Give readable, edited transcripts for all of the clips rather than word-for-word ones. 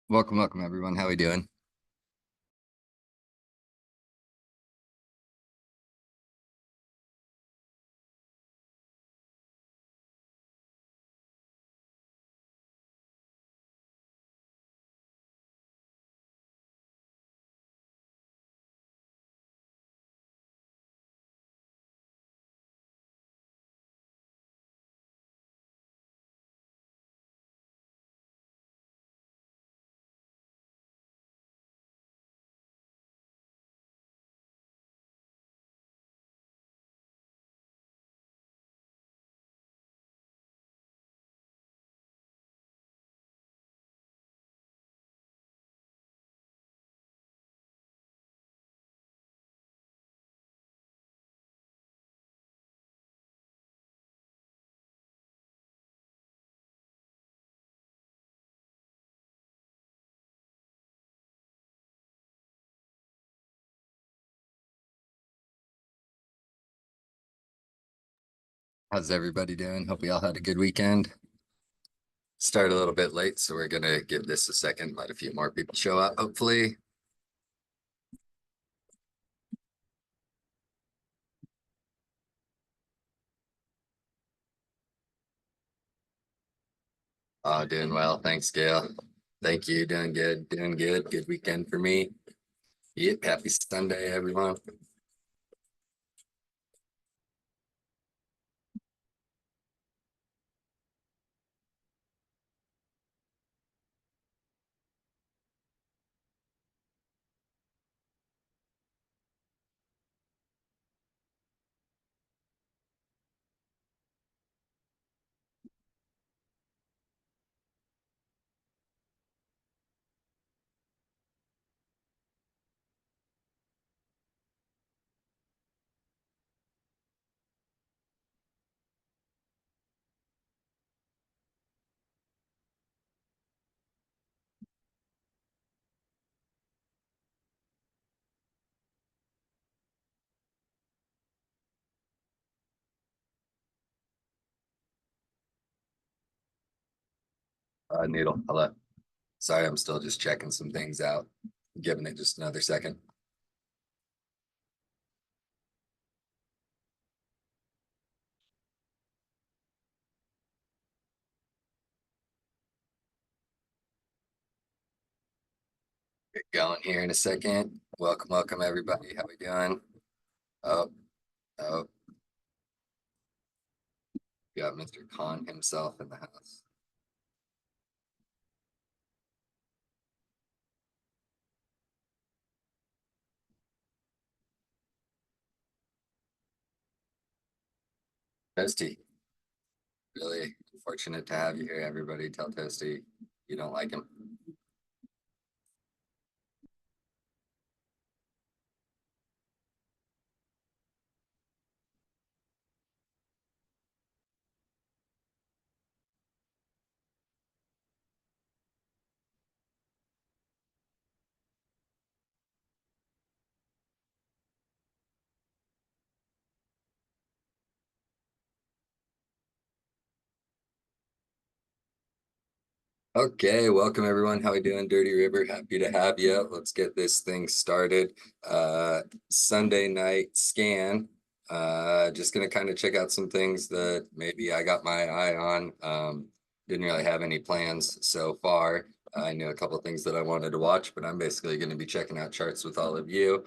Welcome everyone. How we doing? How's everybody doing? Hope we all had a good weekend. Started a little bit late, so we're gonna give this a second, let a few more people show up, hopefully. Doing well. Thanks, Gail. Thank you. Doing good. Doing good. Good weekend for me. Yep. Happy Sunday, everyone. Noodle. Hello. Sorry, I'm still just checking some things out. Giving it just another second. Get going here in a second. Welcome everybody. How we doing? Oh, oh, got Mr. Khan himself in the house. Toasty, really fortunate to have you here, everybody. Tell Toasty you don't like him. Okay, welcome everyone. How we doing? Dirty River, happy to have you. Let's get this thing started. Sunday night scan. Just gonna kind of check out some things that maybe I got my eye on. Didn't really have any plans so far. I knew a couple things that I wanted to watch, but I'm basically going to be checking out charts with all of you.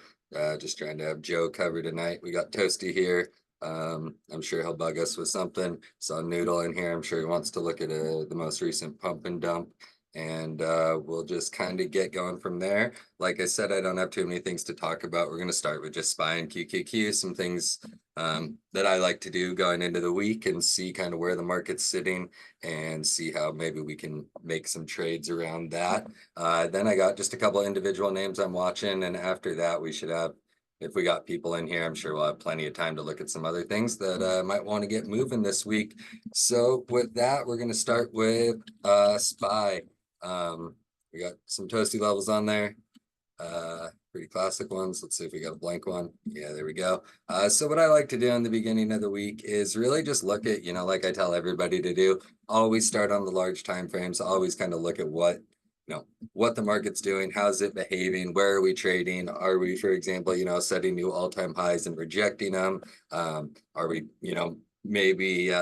Just trying to have Joe covered tonight. We got Toasty here. I'm sure he'll bug us with something. Saw Noodle in here. I'm sure he wants to look at the most recent pump and dump. And we'll just kind of get going from there. Like I said, I don't have too many things to talk about. We're going to start with just SPY and QQQ, some things that I like to do going into the week and see kind of where the market's sitting and see how maybe we can make some trades around that. Then I got just a couple individual names I'm watching. And after that, we should have, if we got people in here, I'm sure we'll have plenty of time to look at some other things that might want to get moving this week. So with that, we're going to start with SPY. We got some toasty levels on there. Pretty classic ones. Let's see if we got a blank one. Yeah, there we go. So what I like to do in the beginning of the week is really just look at, like I tell everybody to do, always start on the large time frames, always kind of look at what the market's doing, how's it behaving, where are we trading? Are we, for example, setting new all-time highs and rejecting them? Are we, maybe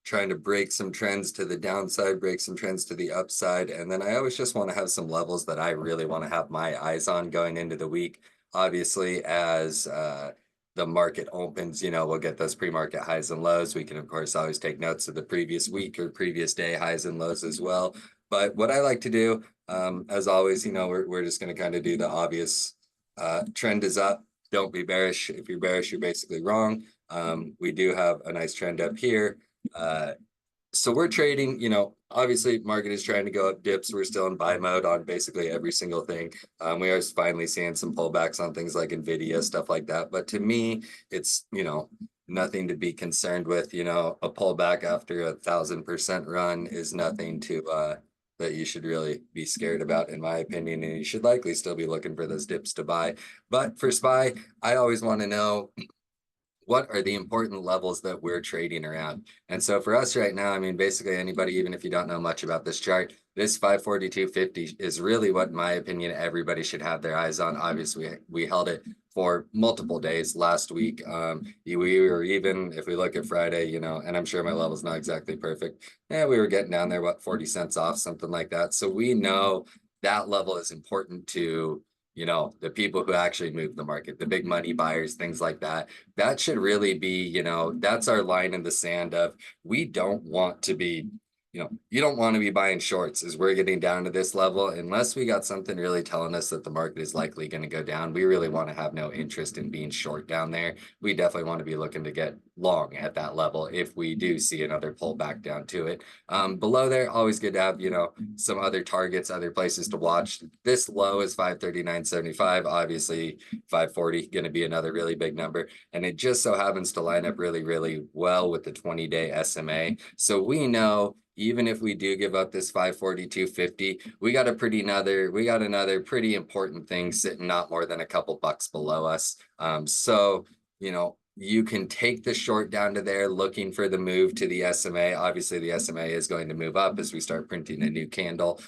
trying to break some trends to the downside, break some trends to the upside. And then I always just want to have some levels that I really want to have my eyes on going into the week. Obviously, as the market opens, we'll get those pre-market highs and lows. We can, of course, always take notes of the previous week or previous day highs and lows as well. But what I like to do, as always, we're just going to kind of do the obvious. Trend is up. Don't be bearish. If you're bearish, you're basically wrong. We do have a nice trend up here. So we're trading, obviously market is trying to go up dips. We're still in buy mode on basically every single thing. We are finally seeing some pullbacks on things like Nvidia, stuff like that. But to me, it's, nothing to be concerned with. A pullback after 1,000% run is nothing to that you should really be scared about, in my opinion, and you should likely still be looking for those dips to buy. But for SPY, I always want to know, what are the important levels that we're trading around? And so for us right now, I mean, basically anybody, even if you don't know much about this chart, this 542.50 is really what, in my opinion, everybody should have their eyes on. Obviously, we held it for multiple days last week. We were even, if we look at Friday, and I'm sure my level's not exactly perfect. Yeah, we were getting down there, 40 cents off, something like that. So we know that level is important to the people who actually move the market, the big money buyers, things like that. That should really be, that's our line in the sand of, we don't want to be, you don't want to be buying shorts as we're getting down to this level, unless we got something really telling us that the market is likely going to go down. We really want to have no interest in being short down there. We definitely want to be looking to get long at that level if we do see another pullback down to it. Below there, always good to have, some other targets, other places to watch. This low is 539.75. Obviously, 540 going to be another really big number. And it just so happens to line up really, really well with the 20-day SMA. So we know, even if we do give up this 542.50, we got another pretty important thing sitting not more than a couple bucks below us. So, you can take the short down to there looking for the move to the SMA. Obviously, the SMA is going to move up as we start printing a new candle.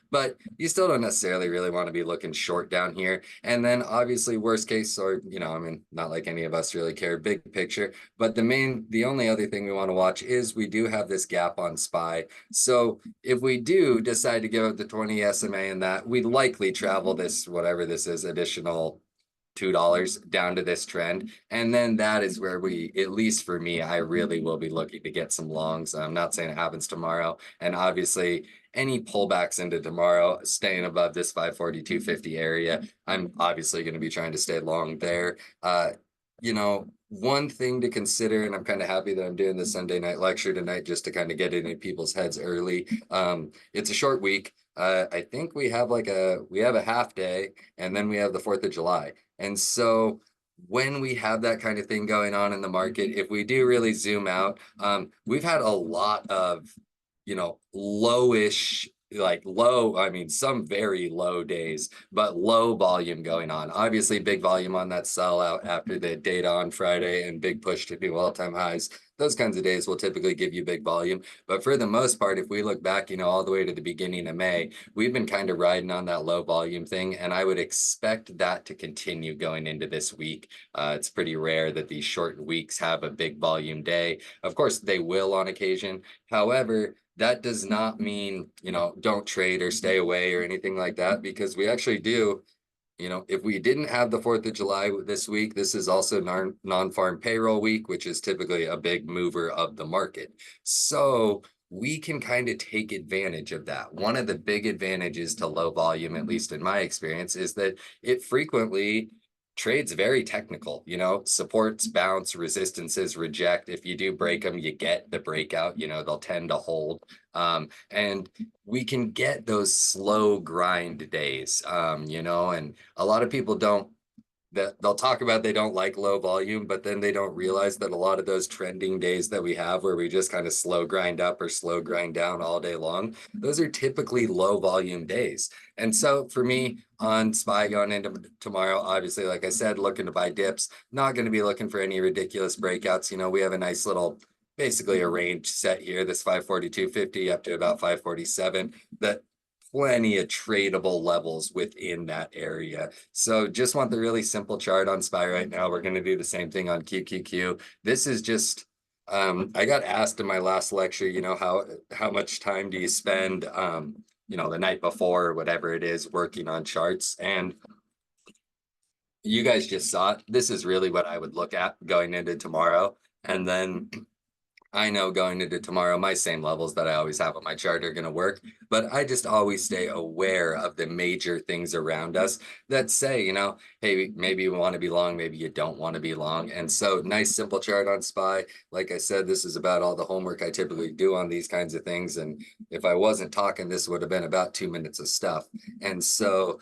But you still don't necessarily really want to be looking short down here. And then obviously worst case, or, not like any of us really care, big picture. But the only other thing we want to watch is we do have this gap on SPY. So if we do decide to give up the 20 SMA and that, we'd likely travel this, whatever this is, additional $2 down to this trend. And then that is where we, at least for me, I really will be looking to get some longs. I'm not saying it happens tomorrow. And obviously any pullbacks into tomorrow, staying above this 542.50 area, I'm obviously going to be trying to stay long there. One thing to consider, and I'm kind of happy that I'm doing this Sunday night lecture tonight just to kind of get it in people's heads early. It's a short week. I think we have a half day, and then we have the 4th of July. And so when we have that kind of thing going on in the market, if we do really zoom out, we've had a lot of, lowish, some very low days, but low volume going on. Obviously, big volume on that sellout after the data on Friday and big push to new all-time highs. Those kinds of days will typically give you big volume. But for the most part, if we look back, all the way to the beginning of May, we've been kind of riding on that low volume thing. And I would expect that to continue going into this week. It's pretty rare that these short weeks have a big volume day. Of course, they will on occasion. However, that does not mean, don't trade or stay away or anything like that, because we actually do if we didn't have the 4th of July this week, this is also non-farm payroll week, which is typically a big mover of the market. So we can kind of take advantage of that. One of the big advantages to low volume, at least in my experience, is that it frequently trades very technical, supports, bounce, resistances, reject. If you do break them, you get the breakout, they'll tend to hold. And we can get those slow grind days, and a lot of people don't that they'll talk about they don't like low volume, but then they don't realize that a lot of those trending days that we have where we just kind of slow grind up or slow grind down all day long, those are typically low volume days. And so for me on SPY going into tomorrow, obviously, like I said, looking to buy dips, not going to be looking for any ridiculous breakouts. We have a nice little, basically a range set here, this 542.50 up to about 547, that plenty of tradable levels within that area. So just want the really simple chart on SPY right now. We're going to do the same thing on QQQ. This is just, I got asked in my last lecture, how much time do you spend, the night before or whatever it is working on charts. And you guys just saw it. This is really what I would look at going into tomorrow. And then I know going into tomorrow, my same levels that I always have on my chart are going to work, but I just always stay aware of the major things around us that say, hey, maybe you want to be long, maybe you don't want to be long. And so nice, simple chart on SPY. Like I said, this is about all the homework I typically do on these kinds of things. And if I wasn't talking, this would have been about 2 minutes of stuff. And so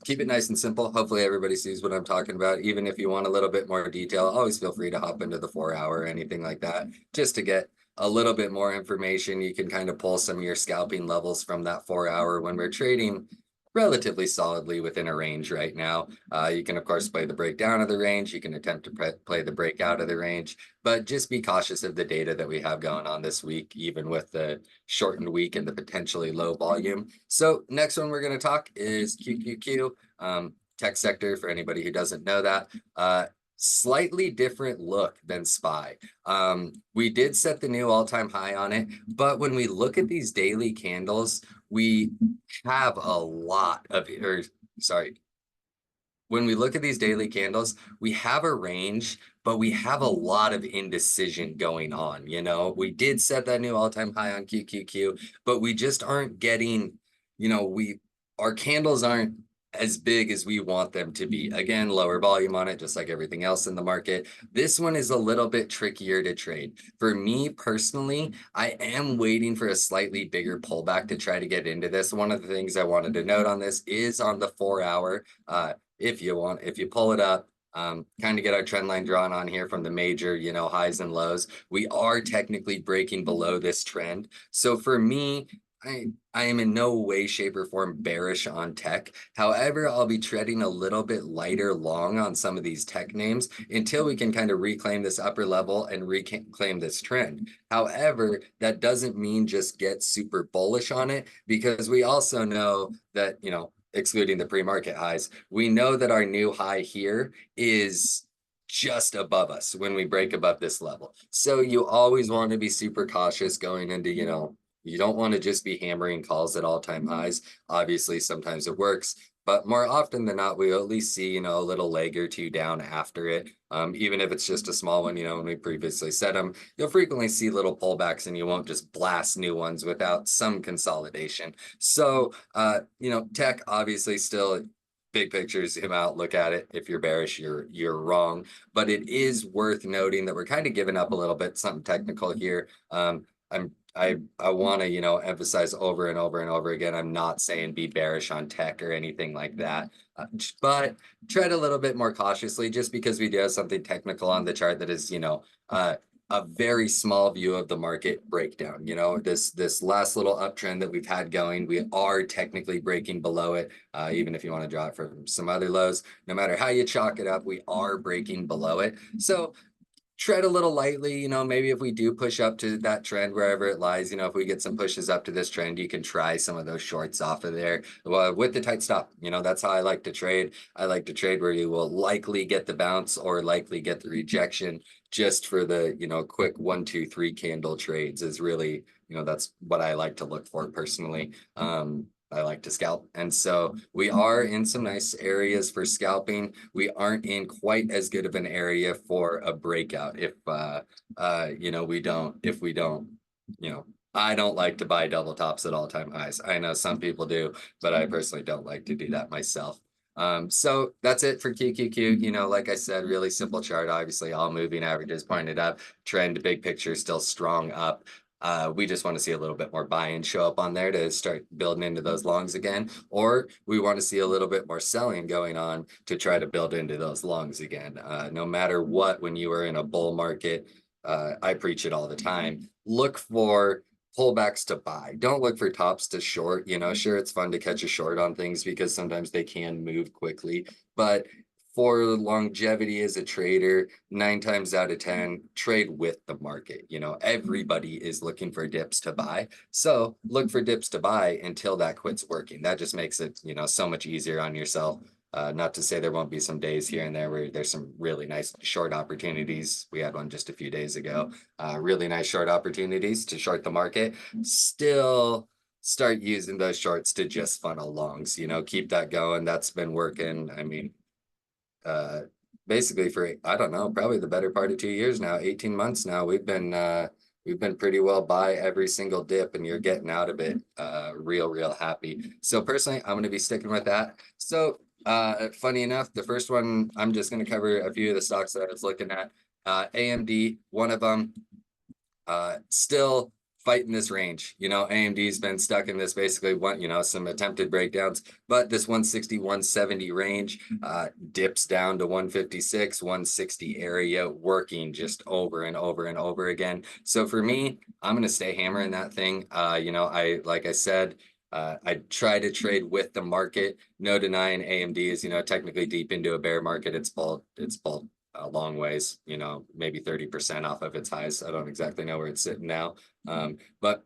keep it nice and simple. Hopefully everybody sees what I'm talking about. Even if you want a little bit more detail, always feel free to hop into the 4-hour or anything like that, just to get a little bit more information. You can kind of pull some of your scalping levels from that 4-hour when we're trading relatively solidly within a range right now. You can, of course, play the breakdown of the range. You can attempt to play the breakout of the range, but just be cautious of the data that we have going on this week, even with the shortened week and the potentially low volume. So next one we're going to talk is QQQ, tech sector, for anybody who doesn't know that. Slightly different look than SPY. We did set the new all-time high on it, but when we look at these daily candles, we have a lot of, when we look at these daily candles, we have a range, but we have a lot of indecision going on. We did set that new all-time high on QQQ, but we just aren't getting, our candles aren't as big as we want them to be. Again, lower volume on it, just like everything else in the market. This one is a little bit trickier to trade. For me personally, I am waiting for a slightly bigger pullback to try to get into this. One of the things I wanted to note on this is on the 4-hour. If you pull it up, kind of get our trend line drawn on here from the major, highs and lows. We are technically breaking below this trend. So for me, I am in no way, shape, or form bearish on tech. However, I'll be treading a little bit lighter long on some of these tech names until we can kind of reclaim this upper level and reclaim this trend. However, that doesn't mean just get super bullish on it, because we also know that, excluding the pre-market highs, we know that our new high here is just above us when we break above this level. So you always want to be super cautious going into, you don't want to just be hammering calls at all-time highs. Obviously, sometimes it works, but more often than not, we'll at least see, a little leg or two down after it. Even if it's just a small one, when we previously said them, you'll frequently see little pullbacks and you won't just blast new ones without some consolidation. So, tech obviously still big picture, zoom out, look at it. If you're bearish, you're wrong. But it is worth noting that we're kind of giving up a little bit, something technical here. I want to, emphasize over and over and over again, I'm not saying be bearish on tech or anything like that, but tread a little bit more cautiously, just because we do have something technical on the chart that is, a very small view of the market breakdown. This last little uptrend that we've had going, we are technically breaking below it. Even if you want to draw it from some other lows, no matter how you chalk it up, we are breaking below it. So tread a little lightly, maybe if we do push up to that trend, wherever it lies, if we get some pushes up to this trend, you can try some of those shorts off of there with the tight stop. That's how I like to trade. I like to trade where you will likely get the bounce or likely get the rejection, just for the, quick 1, 2, 3 candle trades is really, that's what I like to look for personally. I like to scalp. And so we are in some nice areas for scalping. We aren't in quite as good of an area for a breakout you know, if we don't, you know, I don't like to buy double tops at all-time highs. I know some people do, but I personally don't like to do that myself. So that's it for QQQ. You know, like I said, really simple chart. Obviously, all moving averages pointed up, trend, big picture still strong up. We just want to see a little bit more buy-in show up on there to start building into those longs again, or we want to see a little bit more selling going on to try to build into those longs again. No matter what, when you are in a bull market, I preach it all the time. Look for pullbacks to buy. Don't look for tops to short. You know, sure, it's fun to catch a short on things because sometimes they can move quickly, but for longevity as a trader, 9 times out of 10, trade with the market. You know, everybody is looking for dips to buy. So look for dips to buy until that quits working. That just makes it, you know, so much easier on yourself. Not to say there won't be some days here and there where there's some really nice short opportunities. We had one just a few days ago. Really nice short opportunities to short the market. Still start using those shorts to just funnel longs, you know, keep that going. That's been working. I mean, basically for, I don't know, probably the better part of 2 years now, 18 months now, we've been pretty well buy every single dip, and you're getting out of it real happy. So personally, I'm going to be sticking with that. So funny enough, the first one, I'm just going to cover a few of the stocks that I was looking at. AMD, one of them, still fighting this range. You know, AMD's been stuck in this basically one, you know, some attempted breakdowns, but this 160, 170 range dips down to 156, 160 area, working just over and over and over again. So for me, I'm going to stay hammering that thing. You know, like I said, I try to trade with the market. No denying AMD is, you know, technically deep into a bear market. It's pulled a long ways, you know, maybe 30% off of its highs. I don't exactly know where it's sitting now, but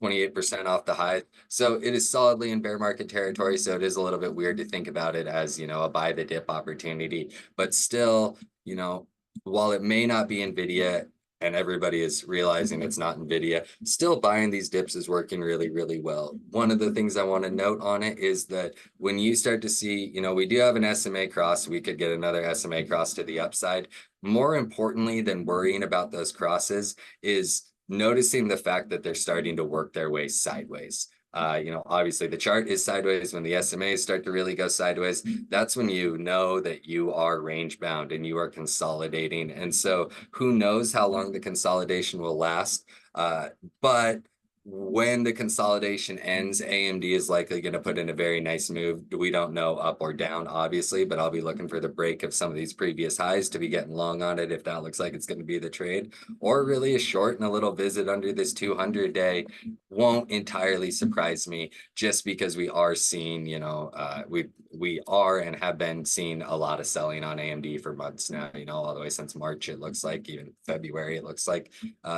28% off the high. So it is solidly in bear market territory. So it is a little bit weird to think about it as, you know, a buy the dip opportunity, but still, you know, while it may not be NVIDIA, and everybody is realizing it's not NVIDIA, still buying these dips is working really well. One of the things I want to note on it is that when you start to see, you know, we do have an SMA cross, we could get another SMA cross to the upside. More importantly than worrying about those crosses is noticing the fact that they're starting to work their way sideways. You know, obviously the chart is sideways. When the SMAs start to really go sideways, that's when you know that you are range bound and you are consolidating. And so who knows how long the consolidation will last. But when the consolidation ends, AMD is likely going to put in a very nice move. We don't know up or down, obviously, but I'll be looking for the break of some of these previous highs to be getting long on it if that looks like it's going to be the trade, or really a short and a little visit under this 200-day won't entirely surprise me, just because we are seeing, you know, we are and have been seeing a lot of selling on AMD for months now, you know, all the way since March, it looks like, even February, it looks like.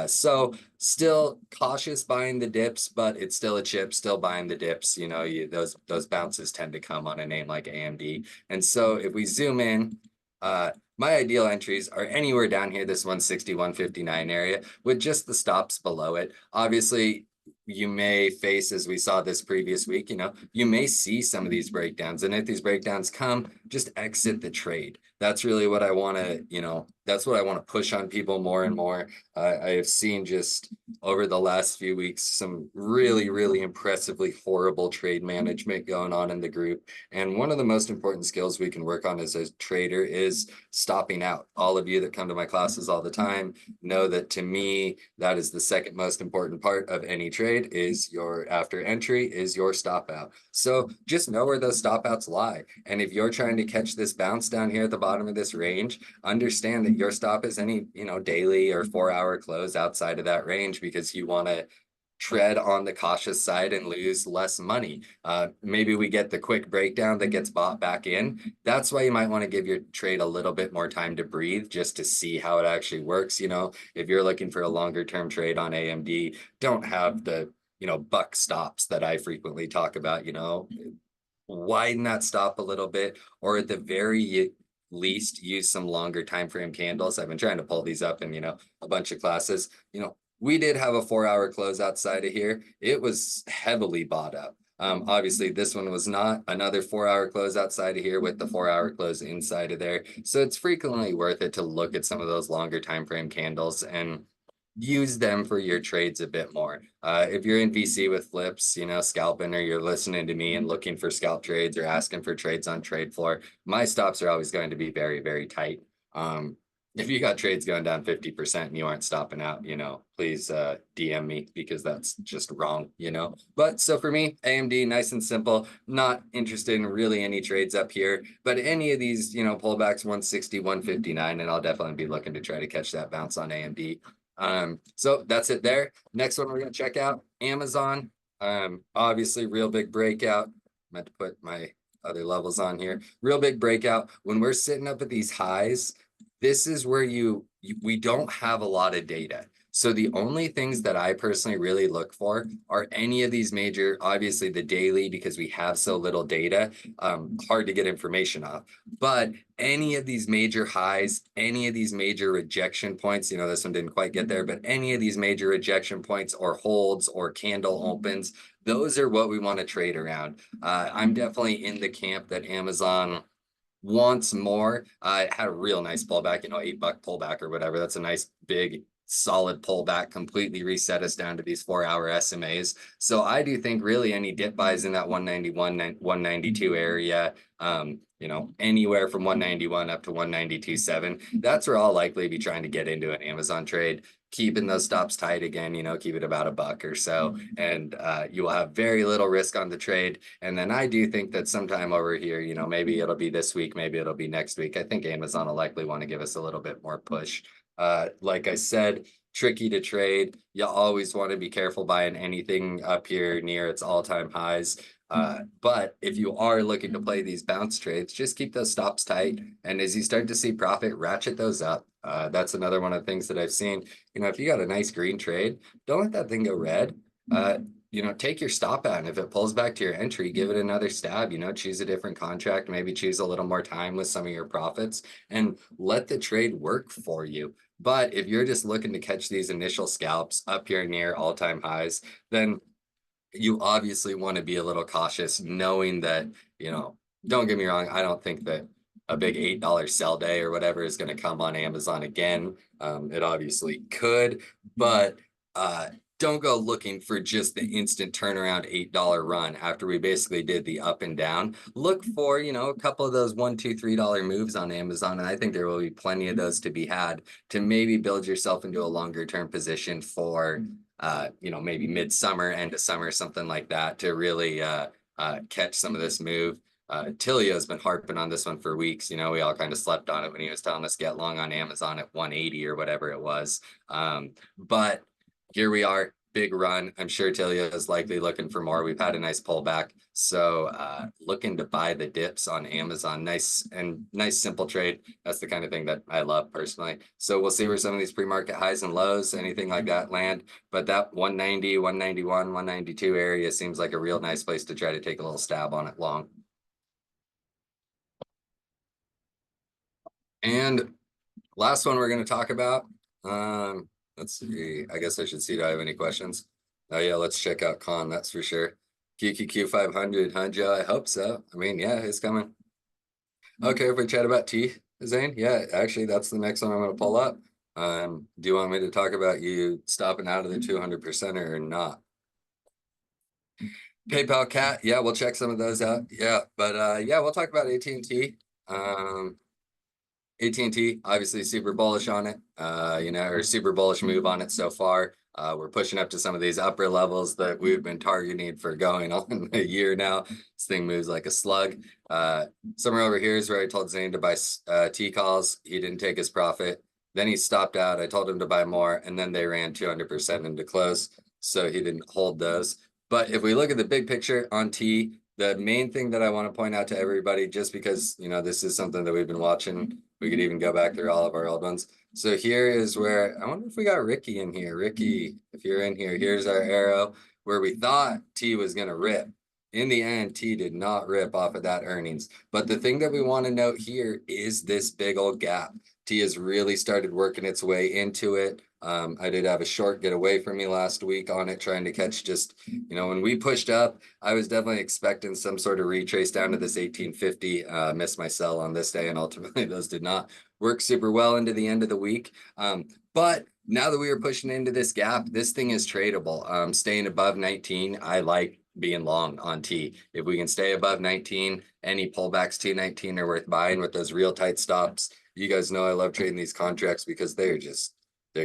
So still cautious buying the dips, but it's still a chip, still buying the dips. You know, those bounces tend to come on a name like AMD. And so if we zoom in, my ideal entries are anywhere down here, this 160, 159 area, with just the stops below it. Obviously, you may face, as we saw this previous week, you know, you may see some of these breakdowns. And if these breakdowns come, just exit the trade. That's really what I want to, you know, that's what I want to push on people more and more. I have seen just over the last few weeks some really impressively horrible trade management going on in the group. And one of the most important skills we can work on as a trader is stopping out. All of you that come to my classes all the time know that, to me, that is the second most important part of any trade, is your after entry is your stop out. So just know where those stop outs lie. And if you're trying to catch this bounce down here at the bottom of this range, understand that your stop is any, you know, daily or 4-hour close outside of that range, because you want to tread on the cautious side and lose less money. Maybe we get the quick breakdown that gets bought back in. That's why you might want to give your trade a little bit more time to breathe, just to see how it actually works. You know, if you're looking for a longer term trade on AMD, don't have the, you know, buck stops that I frequently talk about. You know, widen that stop a little bit, or at the very least use some longer time frame candles. I've been trying to pull these up in, you know, a bunch of classes. You know, we did have a 4-hour close outside of here. It was heavily bought up. Obviously, this one was not another 4 hour close outside of here with the 4 hour close inside of there. So it's frequently worth it to look at some of those longer time frame candles and use them for your trades a bit more. If you're in VC with flips, scalping, or you're listening to me and looking for scalp trades or asking for trades on trade floor, my stops are always going to be very, very tight. If you got trades going down 50% and you aren't stopping out, please DM me, because that's just wrong, But so for me, AMD, nice and simple, not interested in really any trades up here, but any of these, pullbacks 160, 159, and I'll definitely be looking to try to catch that bounce on AMD. So that's it there. Next one we're going to check out, Amazon. Obviously real big breakout. Meant to put my other levels on here. Real big breakout. When we're sitting up at these highs, this is where we don't have a lot of data. So the only things that I personally really look for are any of these major, obviously the daily, because we have so little data, hard to get information off. But any of these major highs, any of these major rejection points, this one didn't quite get there, but any of these major rejection points or holds or candle opens, those are what we want to trade around. I'm definitely in the camp that Amazon wants more. It had a real nice pullback, $8 pullback or whatever. That's a nice big solid pullback, completely reset us down to these 4 hour SMAs. So I do think really any dip buys in that 191, 192 area, anywhere from 191 up to 192.7, that's where I'll likely be trying to get into an Amazon trade, keeping those stops tight again, keep it about $1 or so, and you will have very little risk on the trade. And then I do think that sometime over here, maybe it'll be this week, maybe it'll be next week, I think Amazon will likely want to give us a little bit more push. Like I said, tricky to trade. You always want to be careful buying anything up here near its all-time highs. But if you are looking to play these bounce trades, just keep those stops tight. And as you start to see profit, ratchet those up. That's another one of the things that I've seen. If you got a nice green trade, don't let that thing go red. Take your stop out, and if it pulls back to your entry, give it another stab, choose a different contract, maybe choose a little more time with some of your profits, and let the trade work for you. But if you're just looking to catch these initial scalps up here near all-time highs, then you obviously want to be a little cautious, knowing that, don't get me wrong, I don't think that a big $8 sell day or whatever is going to come on Amazon again. It obviously could, but don't go looking for just the instant turnaround $8 run after we basically did the up and down. Look for, a couple of those $1, $2, $3 moves on Amazon. And I think there will be plenty of those to be had to maybe build yourself into a longer term position for, maybe midsummer, end of summer, something like that, to really catch some of this move. Tilio has been harping on this one for weeks. We all kind of slept on it when he was telling us get long on Amazon at 180 or whatever it was. But here we are, big run. I'm sure Tilio is likely looking for more. We've had a nice pullback. So looking to buy the dips on Amazon. Nice simple trade. That's the kind of thing that I love personally. So we'll see where some of these pre-market highs and lows, anything like that, land. But that 190, 191, 192 area seems like a real nice place to try to take a little stab on it long. And last one we're going to talk about. Let's see. I guess I should see, do I have any questions? Oh yeah, let's check out Con, that's for sure. QQQ 500, huh, Joe? I hope so. I mean, yeah, it's coming. Okay, if we chat about T, Zane, yeah, actually, that's the next one I'm going to pull up. Do you want me to talk about you stopping out of the 200% or not? PayPal Cat, yeah, we'll check some of those out. Yeah, but yeah, we'll talk about AT&T. AT&T, obviously super bullish on it, or super bullish move on it so far. We're pushing up to some of these upper levels that we've been targeting for going on a year now. This thing moves like a slug. Somewhere over here is where I told Zane to buy T calls. He didn't take his profit. Then he stopped out. I told him to buy more, and then they ran 200% into close, so he didn't hold those. But if we look at the big picture on T, the main thing that I want to point out to everybody, just because, this is something that we've been watching, we could even go back through all of our old ones. So here is where, I wonder if we got Ricky in here. Ricky, if you're in here, here's our arrow where we thought T was going to rip. In the end, T did not rip off of that earnings. But the thing that we want to note here is this big old gap. T has really started working its way into it. I did have a short get away from me last week on it, trying to catch just, when we pushed up, I was definitely expecting some sort of retrace down to this 1850. Missed my sell on this day, and ultimately those did not work super well into the end of the week. But now that we are pushing into this gap, this thing is tradable. Staying above 19, I like being long on T. If we can stay above 19, any pullbacks to 19 are worth buying with those real tight stops. You guys know I love trading these contracts because they're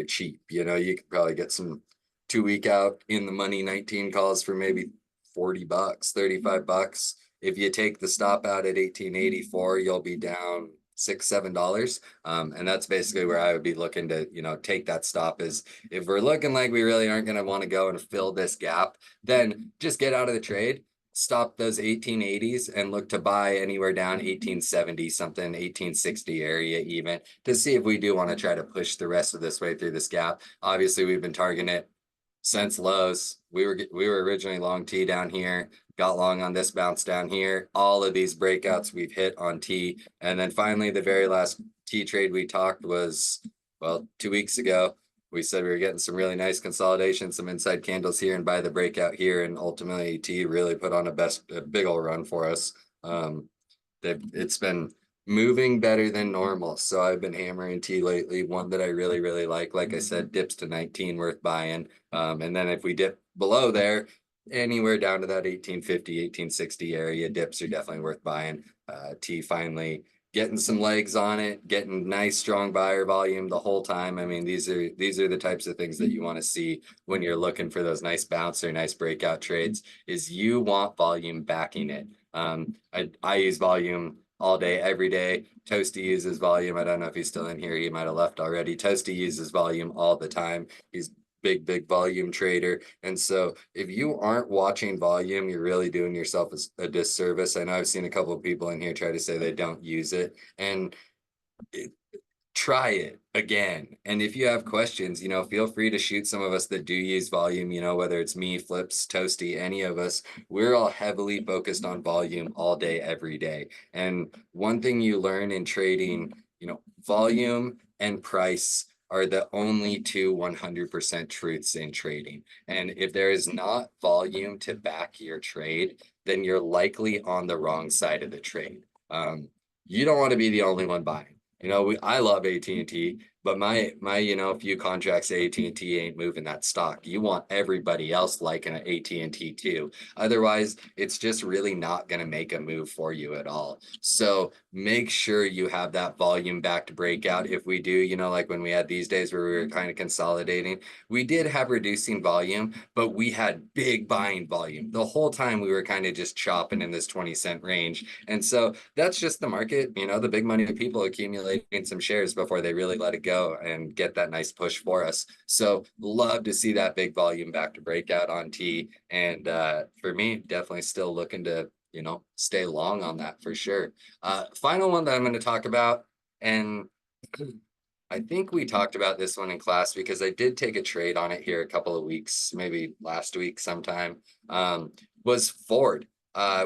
cheap. You could probably get some 2 week out in the money 19 calls for maybe 40 bucks, 35 bucks. If you take the stop out at 1884, you'll be down $6, $7. And that's basically where I would be looking to, take that stop. Is if we're looking like we really aren't going to want to go and fill this gap, then just get out of the trade, stop those 1880s, and look to buy anywhere down 1870 something, 1860 area even, to see if we do want to try to push the rest of this way through this gap. Obviously, we've been targeting it since lows. We were originally long T down here, got long on this bounce down here. All of these breakouts we've hit on T. And then finally, the very last T trade we talked was, well, 2 weeks ago. We said we were getting some really nice consolidation, some inside candles here, and buy the breakout here. And ultimately, T really put on a big old run for us. It's been moving better than normal. So I've been hammering T lately. One that I really, really like I said, dips to 19 worth buying. And then if we dip below there, anywhere down to that 1850, 1860 area, dips are definitely worth buying. T finally getting some legs on it, getting nice strong buyer volume the whole time. I mean, these are the types of things that you want to see when you're looking for those nice bounce or nice breakout trades, is you want volume backing it. I use volume all day, every day. Toasty uses volume. I don't know if he's still in here. He might have left already. Toasty uses volume all the time. He's big volume trader. And so if you aren't watching volume, you're really doing yourself a disservice. I know I've seen a couple of people in here try to say they don't use it, and try it again. And if you have questions, feel free to shoot some of us that do use volume, whether it's me, Flips, Toasty, any of us. We're all heavily focused on volume all day, every day. And one thing you learn in trading, volume and price are the only two 100% truths in trading. And if there is not volume to back your trade, then you're likely on the wrong side of the trade. You don't want to be the only one buying. I love AT&T, but my few contracts at AT&T ain't moving that stock. You want everybody else liking an AT&T too. Otherwise, it's just really not going to make a move for you at all. So make sure you have that volume backed breakout. If we do, like when we had these days where we were kind of consolidating, we did have reducing volume, but we had big buying volume. The whole time we were kind of just chopping in this 20-cent range. And so that's just the market, the big money people accumulating some shares before they really let it go and get that nice push for us. So love to see that big volume back to breakout on T. And for me, definitely still looking to, stay long on that for sure. Final one that I'm going to talk about, and I think we talked about this one in class because I did take a trade on it here a couple of weeks, maybe last week sometime, was Ford.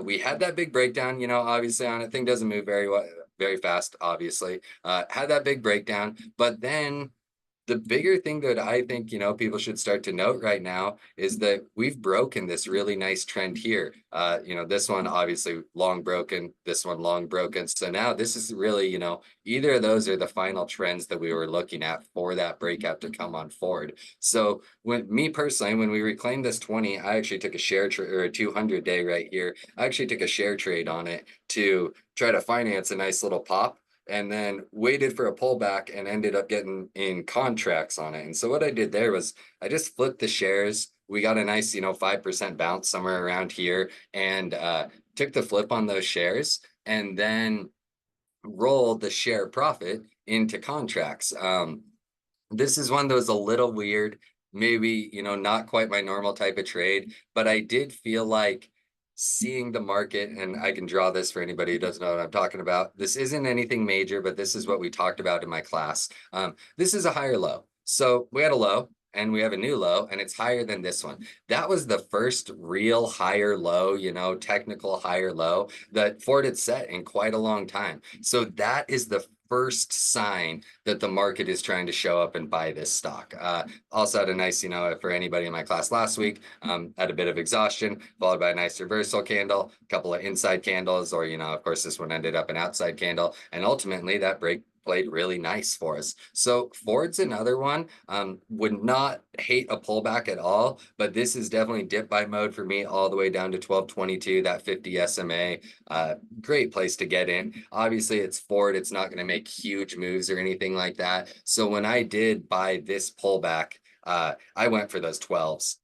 We had that big breakdown, obviously on it. Thing doesn't move very fast, obviously. Had that big breakdown, but then the bigger thing that I think, people should start to note right now is that we've broken this really nice trend here. This one obviously long broken, this one long broken. So now this is really, either of those are the final trends that we were looking at for that breakout to come on forward. So when we reclaimed this 20, I actually took a share trade, or a 200 day right here. I actually took a share trade on it to try to finance a nice little pop, and then waited for a pullback and ended up getting in contracts on it. And so what I did there was I just flipped the shares. We got a nice, 5% bounce somewhere around here, and took the flip on those shares and then rolled the share profit into contracts. This is one that was a little weird, maybe, not quite my normal type of trade, but I did feel like seeing the market, and I can draw this for anybody who doesn't know what I'm talking about. This isn't anything major, but this is what we talked about in my class. This is a higher low. So we had a low and we have a new low, and it's higher than this one. That was the first real higher low, technical higher low that Ford had set in quite a long time. So that is the first sign that the market is trying to show up and buy this stock. Also had a nice, for anybody in my class last week, had a bit of exhaustion, followed by a nice reversal candle, a couple of inside candles, or, of course, this one ended up an outside candle. And ultimately that break played really nice for us. So Ford's another one. Would not hate a pullback at all, but this is definitely dip buy mode for me all the way down to 1222, that 50 SMA. Great place to get in. Obviously, it's Ford. It's not going to make huge moves or anything like that. So when I did buy this pullback, I went for those 12s.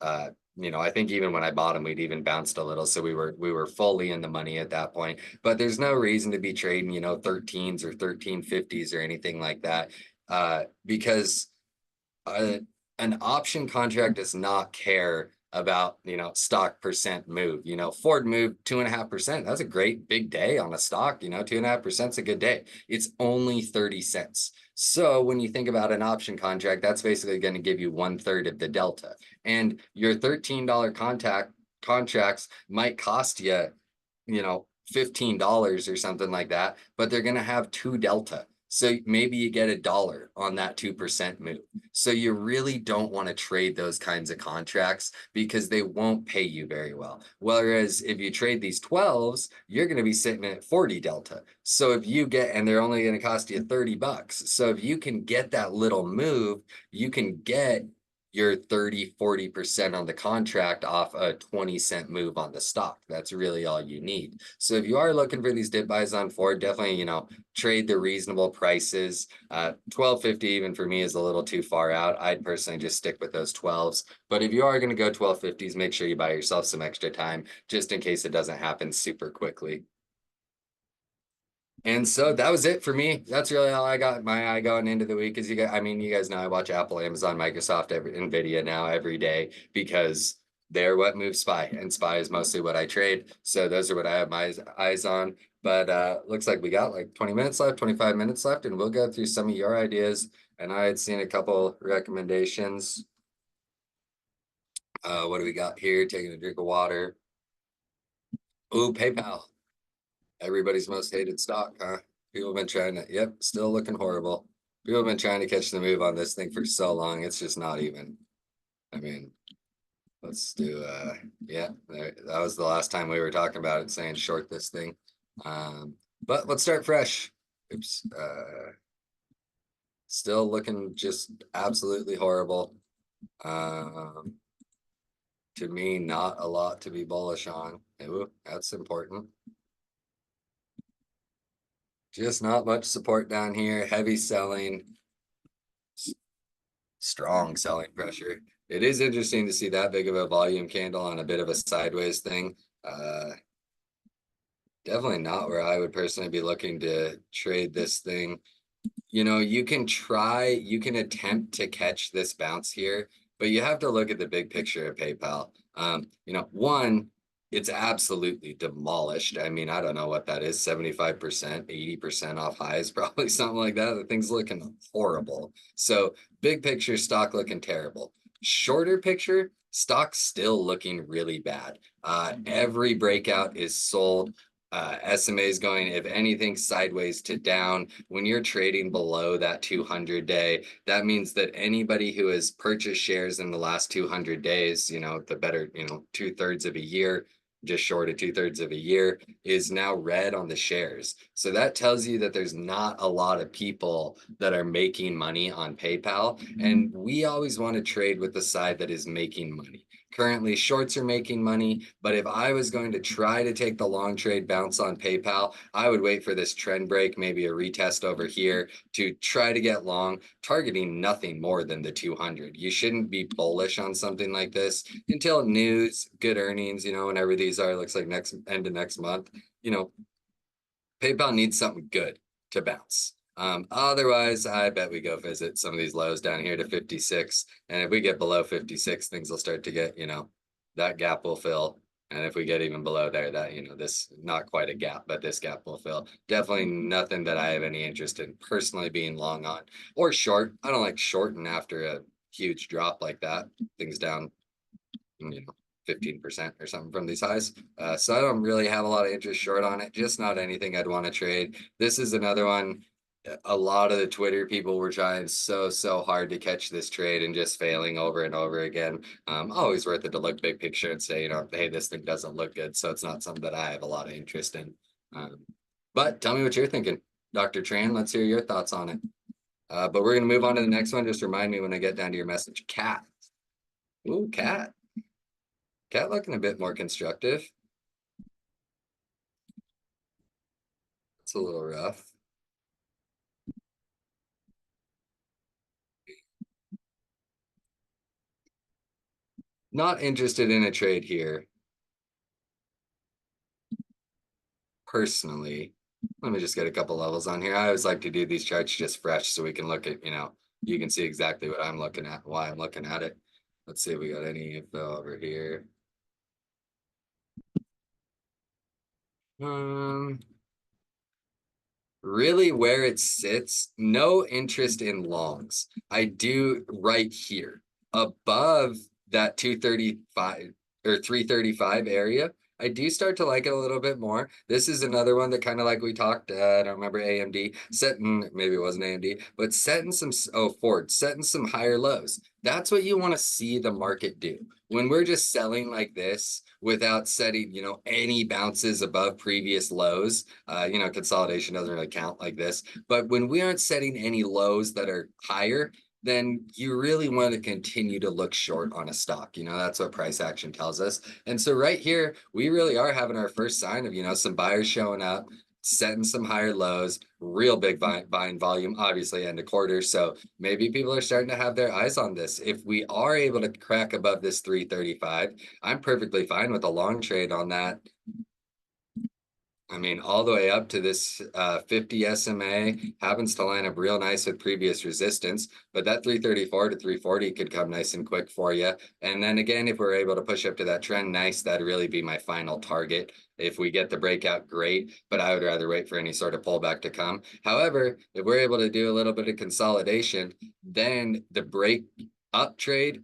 I think even when I bought them, we'd even bounced a little. So we were fully in the money at that point. But there's no reason to be trading, 13s or 1350s or anything like that. Because an option contract does not care about stock percent move. Ford moved 2.5%. That's a great big day on a stock. 2.5% is a good day. It's only 30 cents. So when you think about an option contract, that's basically going to give you 1/3 of the delta. And your $13 contracts might cost you, $15 or something like that, but they're going to have 2 delta. So maybe you get $1 on that 2% move. So you really don't want to trade those kinds of contracts because they won't pay you very well. Whereas if you trade these 12s, you're going to be sitting at 40 delta. So if you get, and they're only going to cost you $30. So if you can get that little move, you can get your 30-40% on the contract off a 20-cent move on the stock. That's really all you need. So if you are looking for these dip buys on Ford, definitely, trade the reasonable prices. 1250 even for me is a little too far out. I'd personally just stick with those 12s. But if you are going to go 1250s, make sure you buy yourself some extra time just in case it doesn't happen super quickly. And so that was it for me. That's really all I got my eye going into the week. Is you guys know I watch Apple, Amazon, Microsoft, Nvidia now every day because they're what moves SPY, and SPY is mostly what I trade. So those are what I have my eyes on. But looks like we got like 20 minutes left, 25 minutes left, and we'll go through some of your ideas. And I had seen a couple recommendations. What do we got here? Taking a drink of water. Ooh, PayPal. Everybody's most hated stock, huh? People have been trying to, yep, still looking horrible. People have been trying to catch the move on this thing for so long. It's just not even. I mean, let's do, yeah, that was the last time we were talking about it, saying short this thing. But let's start fresh. Oops. Still looking just absolutely horrible. To me, not a lot to be bullish on. Ooh, that's important. Just not much support down here. Heavy selling. Strong selling pressure. It is interesting to see that big of a volume candle on a bit of a sideways thing. Definitely not where I would personally be looking to trade this thing. You can attempt to catch this bounce here, but you have to look at the big picture of PayPal. One, it's absolutely demolished. I mean, I don't know what that is, 75%, 80% off highs, probably something like that. The thing's looking horrible. So big picture, stock looking terrible. Shorter picture, stock's still looking really bad. Every breakout is sold. SMA is going, if anything, sideways to down. When you're trading below that 200 day, that means that anybody who has purchased shares in the last 200 days, the better, 2/3 of a year, just short of 2/3 of a year, is now red on the shares. So that tells you that there's not a lot of people that are making money on PayPal. And we always want to trade with the side that is making money. Currently, shorts are making money, but if I was going to try to take the long trade bounce on PayPal, I would wait for this trend break, maybe a retest over here to try to get long, targeting nothing more than the 200. You shouldn't be bullish on something like this until news, good earnings, whenever these are, looks like end of next month, PayPal needs something good to bounce. Otherwise, I bet we go visit some of these lows down here to 56. And if we get below 56, things will start to get, that gap will fill. And if we get even below there, that, this, not quite a gap, but this gap will fill. Definitely nothing that I have any interest in personally being long on or short. I don't like shorting after a huge drop like that. Things down, 15% or something from these highs. So I don't really have a lot of interest short on it, just not anything I'd want to trade. This is another one. a lot of the Twitter people were trying so hard to catch this trade and just failing over and over again. Always worth it to look big picture and say, hey, this thing doesn't look good, so it's not something that I have a lot of interest in. Um, but tell me what you're thinking, Dr. Tran. Let's hear your thoughts on it. But we're gonna move on to the next one. Just remind me when I get down to your message. Cat. Ooh, cat. Cat looking a bit more constructive. It's a little rough. Not interested in a trade here, personally. Let me just get a couple levels on here. I always like to do these charts just fresh so we can look at, you can see exactly what I'm looking at, why I'm looking at it. Let's see if we got any info over here. Really where it sits, no interest in longs. I do right here above that 235 or 335 area. I do start to like it a little bit more. This is another one that kind of like we talked, I don't remember AMD, setting, maybe it wasn't AMD, but setting some, Ford, setting some higher lows. That's what you want to see the market do. When we're just selling like this without setting, any bounces above previous lows, consolidation doesn't really count like this. But when we aren't setting any lows that are higher, then you really want to continue to look short on a stock. That's what price action tells us. And so right here, we really are having our first sign of, some buyers showing up, setting some higher lows, real big buying volume, obviously end of quarter. So maybe people are starting to have their eyes on this. If we are able to crack above this 335, I'm perfectly fine with a long trade on that. I mean, all the way up to this 50 SMA happens to line up real nice with previous resistance, but that 334 to 340 could come nice and quick for you. And then again, if we're able to push up to that trend, nice, that'd really be my final target. If we get the breakout, great, but I would rather wait for any sort of pullback to come. However, if we're able to do a little bit of consolidation, then the break up trade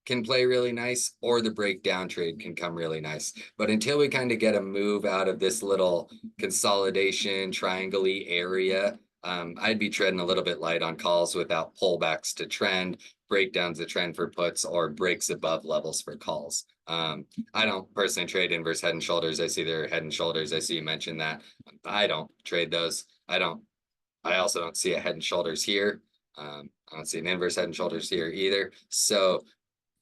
can play really nice, or the breakdown trade can come really nice. But until we kind of get a move out of this little consolidation triangle-y area, I'd be treading a little bit light on calls without pullbacks to trend, breakdowns of trend for puts, or breaks above levels for calls. I don't personally trade inverse head and shoulders. I see their head and shoulders. I see you mentioned that. I don't trade those. I also don't see a head and shoulders here. I don't see an inverse head and shoulders here either. So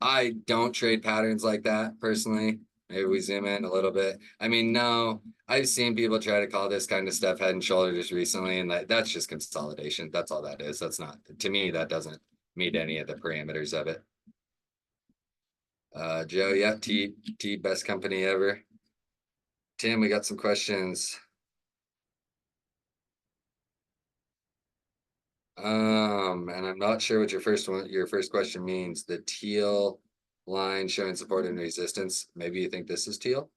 I don't trade patterns like that personally. Maybe we zoom in a little bit. I mean, no, I've seen people try to call this kind of stuff head and shoulders recently, and that's just consolidation. That's all that is. That's not, to me, that doesn't meet any of the parameters of it. Joe, yeah, T best company ever. Tim, we got some questions. And I'm not sure what your first question means. The teal line showing support and resistance. Maybe you think this is teal?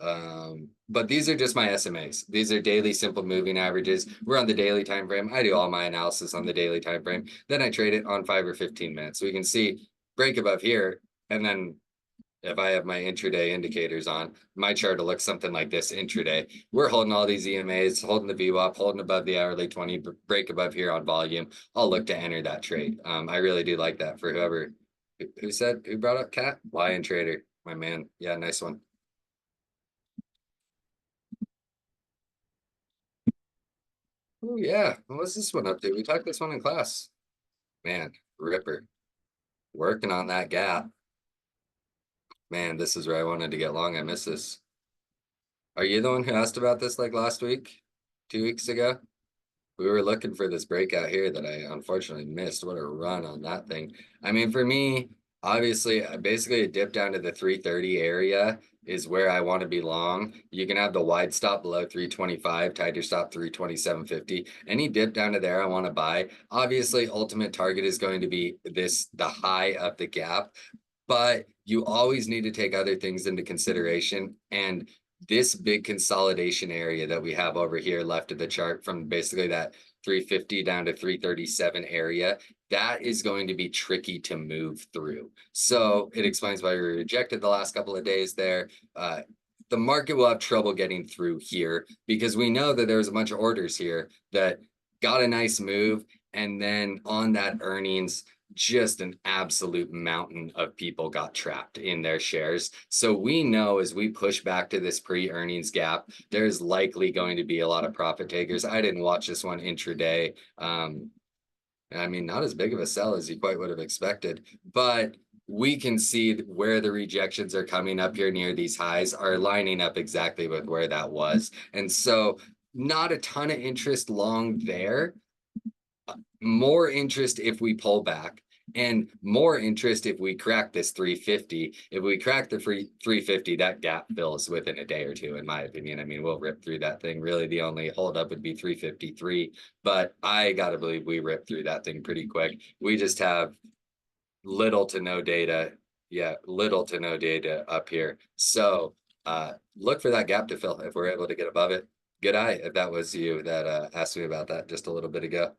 But these are just my SMAs. These are daily simple moving averages. We're on the daily time frame. I do all my analysis on the daily time frame. Then I trade it on 5 or 15 minutes. So we can see break above here. And then if I have my intraday indicators on, my chart will look something like this intraday. We're holding all these EMAs, holding the VWAP, holding above the hourly 20, break above here on volume. I'll look to enter that trade. I really do like that for who brought up Cat? Lion Trader, my man. Yeah, nice one. Oh yeah, what's this one up to? We talked this one in class. Man, Ripper. Working on that gap. Man, this is where I wanted to get long. I miss this. Are you the one who asked about this like last week? 2 weeks ago? We were looking for this breakout here that I unfortunately missed. What a run on that thing. I mean, for me, obviously, basically a dip down to the 330 area is where I want to be long. You can have the wide stop below 325, tighter stop 327.50. Any dip down to there, I want to buy. Obviously, ultimate target is going to be the high of the gap, but you always need to take other things into consideration. And this big consolidation area that we have over here left of the chart from basically that 350 down to 337 area, that is going to be tricky to move through. So it explains why we rejected the last couple of days there. The market will have trouble getting through here because we know that there's a bunch of orders here that got a nice move, and then on that earnings, just an absolute mountain of people got trapped in their shares. So we know as we push back to this pre-earnings gap, there's likely going to be a lot of profit takers. I didn't watch this one intraday. I mean, not as big of a sell as you quite would have expected, but we can see where the rejections are coming up here near these highs are lining up exactly with where that was. And so not a ton of interest long there, more interest if we pull back, and more interest if we crack this 350. If we crack the 350, that gap fills within a day or two, in my opinion. I mean, we'll rip through that thing. Really, the only holdup would be 353, but I gotta believe we rip through that thing pretty quick. We just have little to no data. Yeah, little to no data up here. So look for that gap to fill if we're able to get above it. Good eye if that was you that asked me about that just a little bit ago.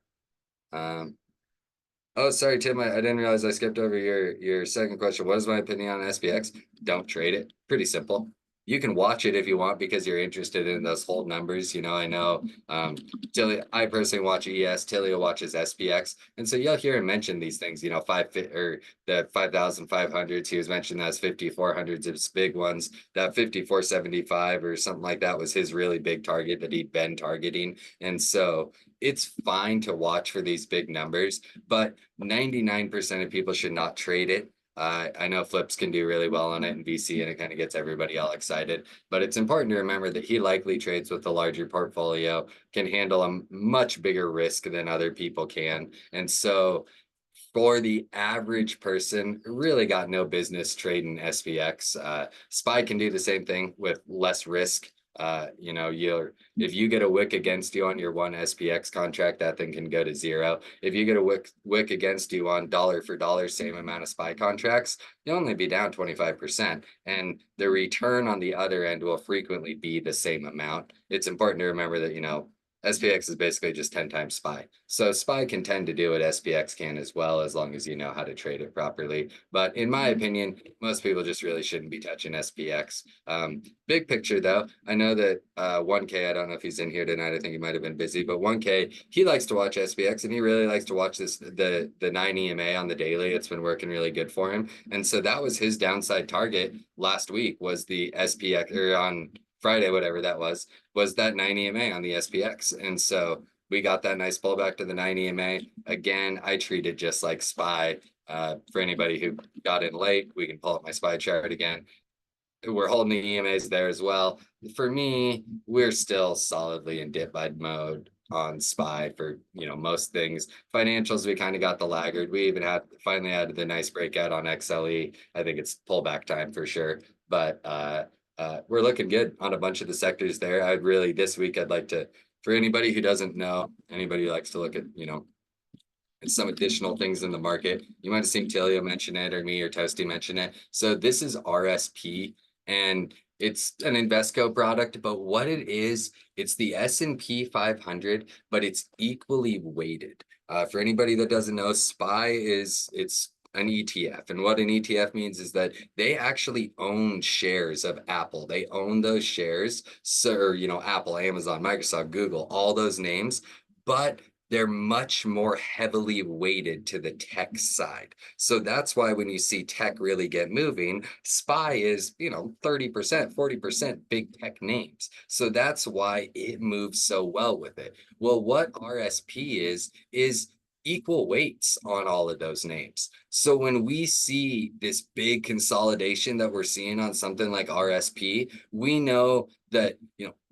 Oh, sorry, Tim. I didn't realize I skipped over your second question. What is my opinion on SPX? Don't trade it. Pretty simple. You can watch it if you want because you're interested in those whole numbers. I know Tilly, I personally watch ES, Tilly watches SPX. And so you'll hear him mention these things, or the 5,500s. He was mentioning those 5,400s, his big ones. That 5,475 or something like that was his really big target that he'd been targeting. And so it's fine to watch for these big numbers, but 99% of people should not trade it. I know flips can do really well on it in VC, and it kind of gets everybody all excited. But it's important to remember that he likely trades with a larger portfolio, can handle a much bigger risk than other people can. And so for the average person, really got no business trading SPX. SPY can do the same thing with less risk. If you get a wick against you on your one SPX contract, that thing can go to zero. If you get a wick against you on dollar for dollar, same amount of SPY contracts, you'll only be down 25%. And the return on the other end will frequently be the same amount. It's important to remember that, SPX is basically just 10 times SPY. So SPY can tend to do what SPX can as well, as long as you know how to trade it properly. But in my opinion, most people just really shouldn't be touching SPX. Big picture though, I know that 1K, I don't know if he's in here tonight. I think he might have been busy, but 1K, he likes to watch SPX and he really likes to watch the 9 EMA on the daily. It's been working really good for him. And so that was his downside target last week, was the SPX, or on Friday, whatever that was that 9 EMA on the SPX. And so we got that nice pullback to the 9 EMA. Again, I treat it just like SPY. For anybody who got in late, we can pull up my SPY chart again. We're holding the EMAs there as well. For me, we're still solidly in dip buy mode on SPY for most things. Financials, we kind of got the laggard. We even finally had the nice breakout on XLE. I think it's pullback time for sure. But we're looking good on a bunch of the sectors there. This week, I'd like to, for anybody who doesn't know, anybody who likes to look at, some additional things in the market. You might have seen Tilio mention it, or me or Toasty mention it. So this is RSP, and it's an Invesco product, but what it is, it's the S&P 500, but it's equally weighted. For anybody that doesn't know, SPY it's an ETF. And what an ETF means is that they actually own shares of Apple. They own those shares. So, Apple, Amazon, Microsoft, Google, all those names, but they're much more heavily weighted to the tech side. So that's why when you see tech really get moving, SPY is, 30%, 40% big tech names. So that's why it moves so well with it. Well, what RSP is equal weights on all of those names. So when we see this big consolidation that we're seeing on something like RSP, we know that,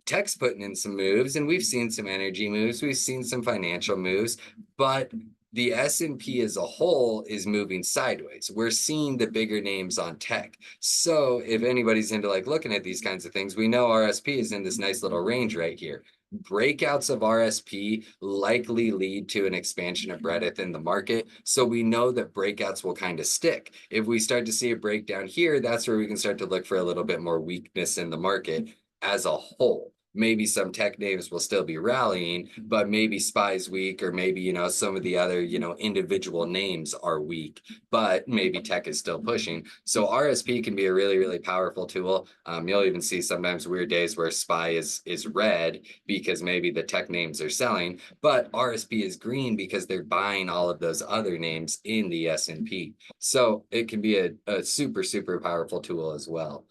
tech's putting in some moves, and we've seen some energy moves, we've seen some financial moves, but the S&P as a whole is moving sideways. We're seeing the bigger names on tech. So if anybody's into looking at these kinds of things, we know RSP is in this nice little range right here. Breakouts of RSP likely lead to an expansion of breadth in the market. So we know that breakouts will kind of stick. If we start to see a breakdown here, that's where we can start to look for a little bit more weakness in the market as a whole. maybe some tech names will still be rallying, but maybe SPY's weak, or maybe, some of the other, individual names are weak, but maybe tech is still pushing. So RSP can be a really, really powerful tool. You'll even see sometimes weird days where SPY is red because maybe the tech names are selling, but RSP is green because they're buying all of those other names in the S&P. So it can be a super, super powerful tool as well.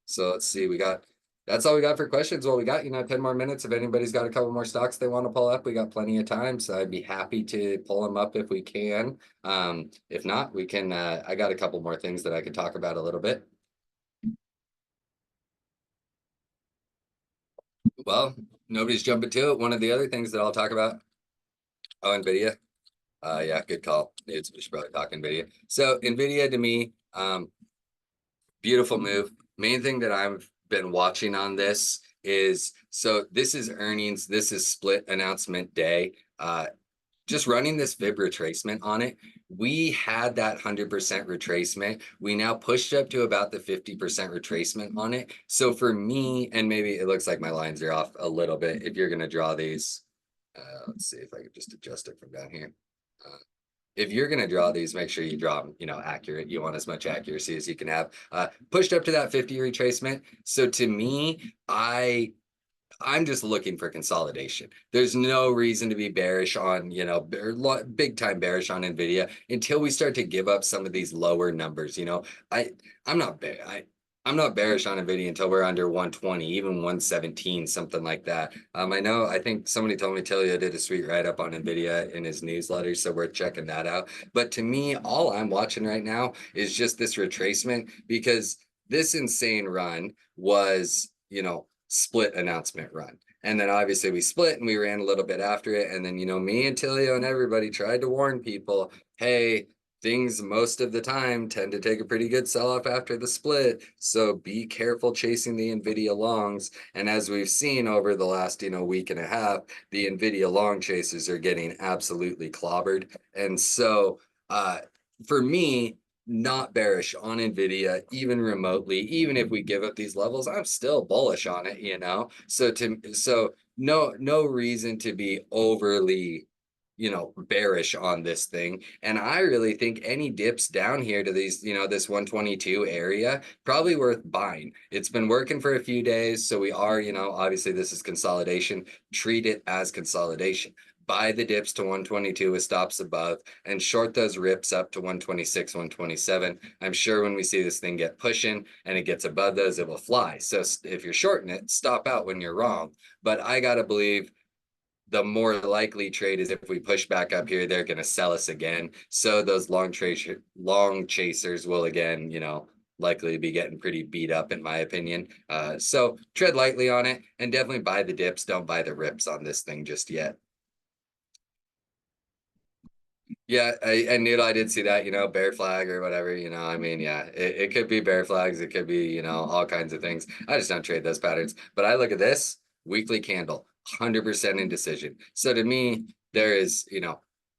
So let's see, that's all we got for questions. Well, we got, 10 more minutes. If anybody's got a couple more stocks they want to pull up, we got plenty of time. So I'd be happy to pull them up if we can. If not, we can, I got a couple more things that I could talk about a little bit. Well, nobody's jumping to it. One of the other things that I'll talk about, NVIDIA. Yeah, good call. We should probably talk NVIDIA. So NVIDIA to me, beautiful move. Main thing that I've been watching on this is, so this is earnings, this is split announcement day. Just running this fib retracement on it, we had that 100% retracement. We now pushed up to about the 50% retracement on it. So for me, and maybe it looks like my lines are off a little bit. If you're going to draw these, let's see if I could just adjust it from down here. If you're going to draw these, make sure you draw them, accurate. You want as much accuracy as you can have. Pushed up to that 50 retracement. So to me, I'm just looking for consolidation. There's no reason to be bearish on, big time bearish on NVIDIA until we start to give up some of these lower numbers. I'm not I'm not bearish on NVIDIA until we're under 120, even 117, something like that. I think somebody told me Tilio did a sweet write-up on NVIDIA in his newsletter, so we're checking that out. But to me, all I'm watching right now is just this retracement, because this insane run was, split announcement run. And then obviously we split and we ran a little bit after it. And then, me and Tilio and everybody tried to warn people, hey, things most of the time tend to take a pretty good sell-off after the split. So be careful chasing the NVIDIA longs. And as we've seen over the last, week and a half, the NVIDIA long chasers are getting absolutely clobbered. And so for me, not bearish on NVIDIA, even remotely, even if we give up these levels, I'm still bullish on it, So no reason to be overly, bearish on this thing. And I really think any dips down here to these, this 122 area, probably worth buying. It's been working for a few days. So we are, obviously this is consolidation. Treat it as consolidation. Buy the dips to 122 with stops above and short those rips up to 126, 127. I'm sure when we see this thing get pushing and it gets above those, it will fly. So if you're shorting it, stop out when you're wrong. But I got to believe the more likely trade is if we push back up here, they're going to sell us again. So those long chasers will again, likely be getting pretty beat up in my opinion. So tread lightly on it and definitely buy the dips. Don't buy the rips on this thing just yet. Yeah, and Noodle, I did see that, bear flag or whatever, I mean, yeah, it could be bear flags, it could be, all kinds of things. I just don't trade those patterns. But I look at this weekly candle, 100% indecision. So to me, there is,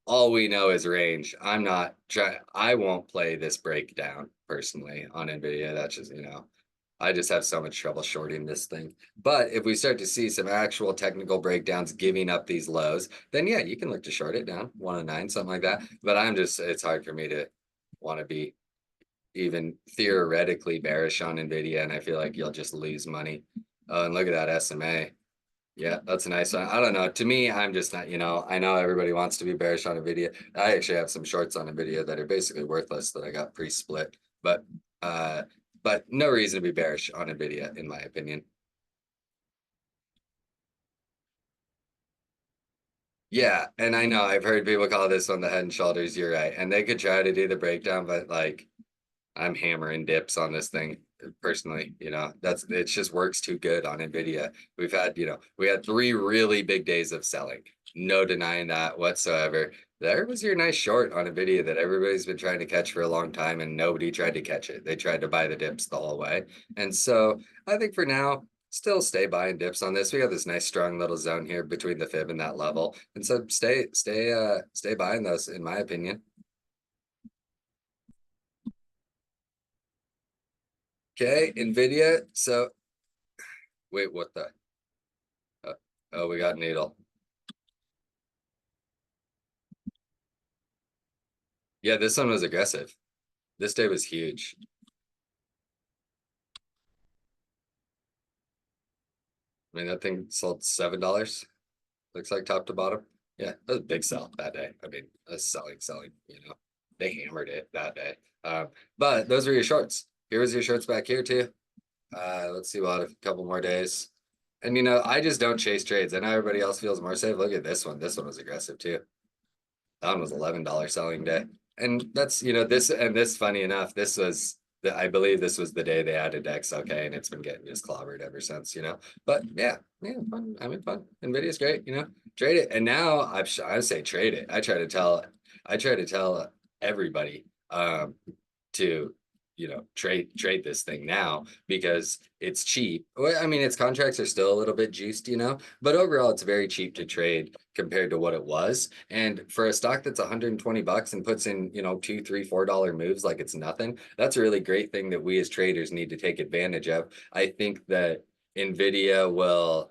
all we know is range. I won't play this breakdown personally on NVIDIA. That's just, I just have so much trouble shorting this thing. But if we start to see some actual technical breakdowns giving up these lows, then yeah, you can look to short it down 109, something like that. But it's hard for me to want to be even theoretically bearish on NVIDIA. And I feel like you'll just lose money. Oh, and look at that SMA. Yeah, that's a nice one. I don't know. To me, I'm just not, I know everybody wants to be bearish on NVIDIA. I actually have some shorts on NVIDIA that are basically worthless that I got pre-split. But no reason to be bearish on NVIDIA, in my opinion. Yeah, and I know I've heard people call this one the head and shoulders. You're right. And they could try to do the breakdown, but like I'm hammering dips on this thing personally. It just works too good on NVIDIA. We had 3 really big days of selling. No denying that whatsoever. There was your nice short on NVIDIA that everybody's been trying to catch for a long time and nobody tried to catch it. They tried to buy the dips the whole way. And so I think for now, still stay buying dips on this. We got this nice strong little zone here between the fib and that level. And so stay buying those, in my opinion. Okay, NVIDIA. So wait, what the? Oh, we got needle. Yeah, this one was aggressive. This day was huge. I mean, that thing sold $7. Looks like top to bottom. Yeah, that was a big sell that day. I mean, that's selling, you know. They hammered it that day. But those were your shorts. Here was your shorts back here too. Let's see what a couple more days. And you know, I just don't chase trades. I know everybody else feels more safe. Look at this one. This one was aggressive too. That one was $11 selling day. And that's, you know, this funny enough, this was I believe this was the day they added XLK, and it's been getting just clobbered ever since, you know. But yeah, fun. I mean, fun. Nvidia's great, you know. Trade it. And now I say trade it. I try to tell everybody to trade this thing now because it's cheap. Well, I mean, its contracts are still a little bit juiced, you know, but overall it's very cheap to trade compared to what it was. And for a stock that's 120 bucks and puts in, you know, $2, $3, $4 moves like it's nothing, that's a really great thing that we as traders need to take advantage of. I think that Nvidia will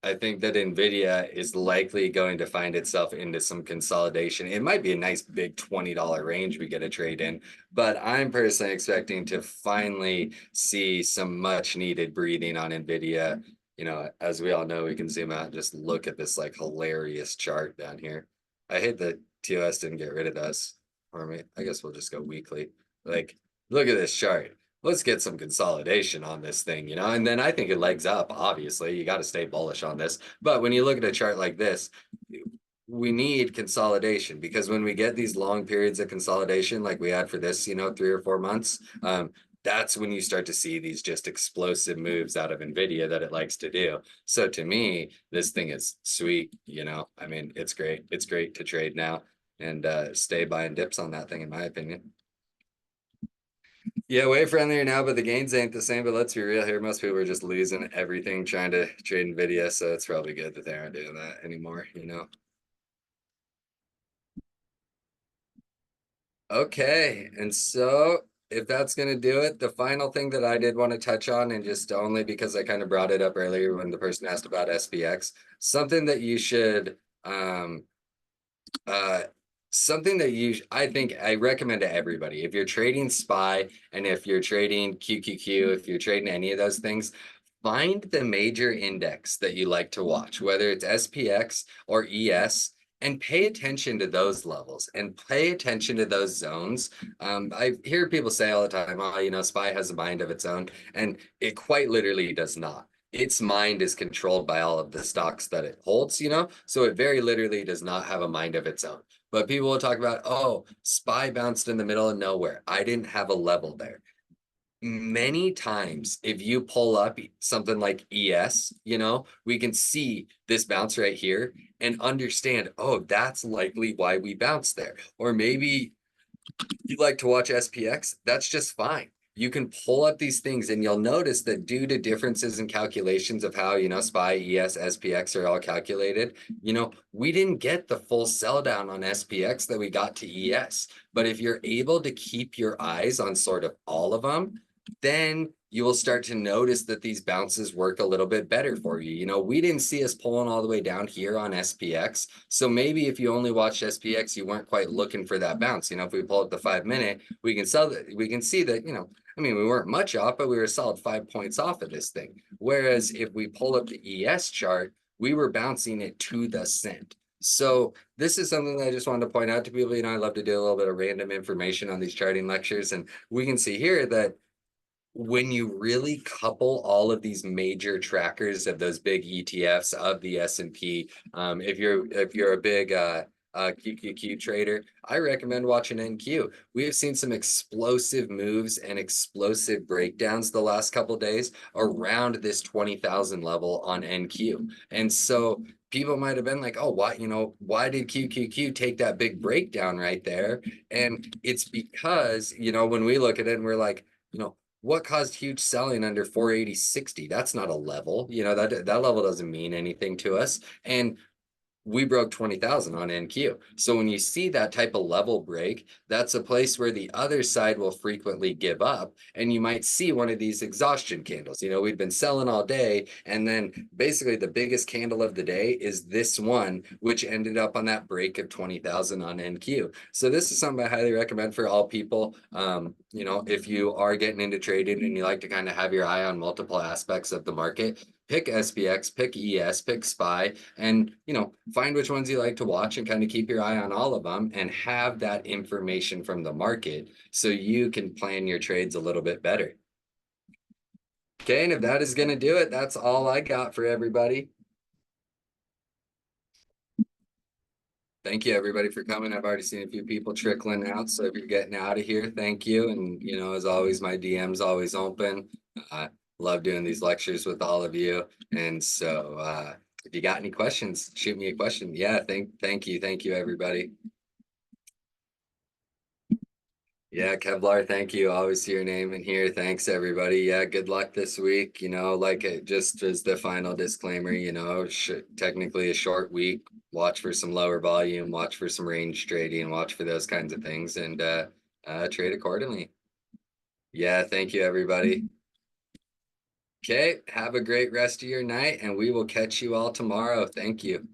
I think that Nvidia is likely going to find itself into some consolidation. It might be a nice big $20 range we get a trade in, but I'm personally expecting to finally see some much needed breathing on Nvidia. You know, as we all know, we can zoom out and just look at this like hilarious chart down here. I hate that TOS didn't get rid of those for me. I guess we'll just go weekly. Like, look at this chart. Let's get some consolidation on this thing, you know, and then I think it legs up. Obviously, you got to stay bullish on this. But when you look at a chart like this, we need consolidation because when we get these long periods of consolidation, like we had for this, you know, 3 or 4 months, that's when you start to see these just explosive moves out of Nvidia that it likes to do. So to me, this thing is sweet, you know. I mean, it's great. It's great to trade now and stay buying dips on that thing, in my opinion. Yeah, way friendlier now, but the gains ain't the same. But let's be real here. Most people are just losing everything trying to trade Nvidia, so it's probably good that they aren't doing that anymore, you know. Okay, and so if that's gonna do it, the final thing that I did want to touch on, and just only because I kind of brought it up earlier when the person asked about SPX, something that you should uh something that I think I recommend to everybody. If you're trading SPY and if you're trading QQQ, if you're trading any of those things, find the major index that you like to watch, whether it's SPX or ES, and pay attention to those levels and pay attention to those zones. I hear people say all the time, oh, you know, SPY has a mind of its own, and it quite literally does not. Its mind is controlled by all of the stocks that it holds, you know, so it very literally does not have a mind of its own. But people will talk about, oh, SPY bounced in the middle of nowhere. I didn't have a level there. Many times, if you pull up something like ES, you know, we can see this bounce right here and understand, oh, that's likely why we bounced there. Or maybe you like to watch SPX, that's just fine. You can pull up these things and you'll notice that due to differences in calculations of how, you know, SPY, ES, SPX are all calculated, you know, we didn't get the full sell down on SPX that we got to ES. But if you're able to keep your eyes on sort of all of them, then you will start to notice that these bounces work a little bit better for you. You know, we didn't see us pulling all the way down here on SPX. So maybe if you only watched SPX, you weren't quite looking for that bounce. You know, if we pull up the 5-minute, we can see that, you know, I mean, we weren't much off, but we were a solid 5 points off of this thing. Whereas if we pull up the ES chart, we were bouncing it to the cent. So this is something that I just wanted to point out to people. You know, I love to do a little bit of random information on these charting lectures. And we can see here that when you really couple all of these major trackers of those big ETFs of the S&P, if you're a big QQQ trader, I recommend watching NQ. We have seen some explosive moves and explosive breakdowns the last couple days around this 20,000 level on NQ. And so people might have been like, oh, why, you know, why did QQQ take that big breakdown right there? And it's because, you know, when we look at it and we're like, you know, what caused huge selling under 480.60? That's not a level. You know, that level doesn't mean anything to us. And we broke 20,000 on NQ. So when you see that type of level break, that's a place where the other side will frequently give up. And you might see one of these exhaustion candles. We've been selling all day. And then basically the biggest candle of the day is this one, which ended up on that break of 20,000 on NQ. So this is something I highly recommend for all people. If you are getting into trading and you like to kind of have your eye on multiple aspects of the market, pick SPX, pick ES, pick SPY, and find which ones you like to watch and kind of keep your eye on all of them and have that information from the market so you can plan your trades a little bit better. Okay, and if that is going to do it, that's all I got for everybody. Thank you everybody for coming. I've already seen a few people trickling out, so if you're getting out of here, thank you. And as always, my DM's always open. I love doing these lectures with all of you. And so if you got any questions, shoot me a question. Yeah, thank you everybody. Yeah, Kevlar, thank you. Always see your name in here. Thanks, everybody. Yeah, good luck this week. Just as the final disclaimer, technically a short week. Watch for some lower volume, watch for some range trading, watch for those kinds of things, and trade accordingly. Yeah, thank you, everybody. Okay, have a great rest of your night, and we will catch you all tomorrow. Thank you.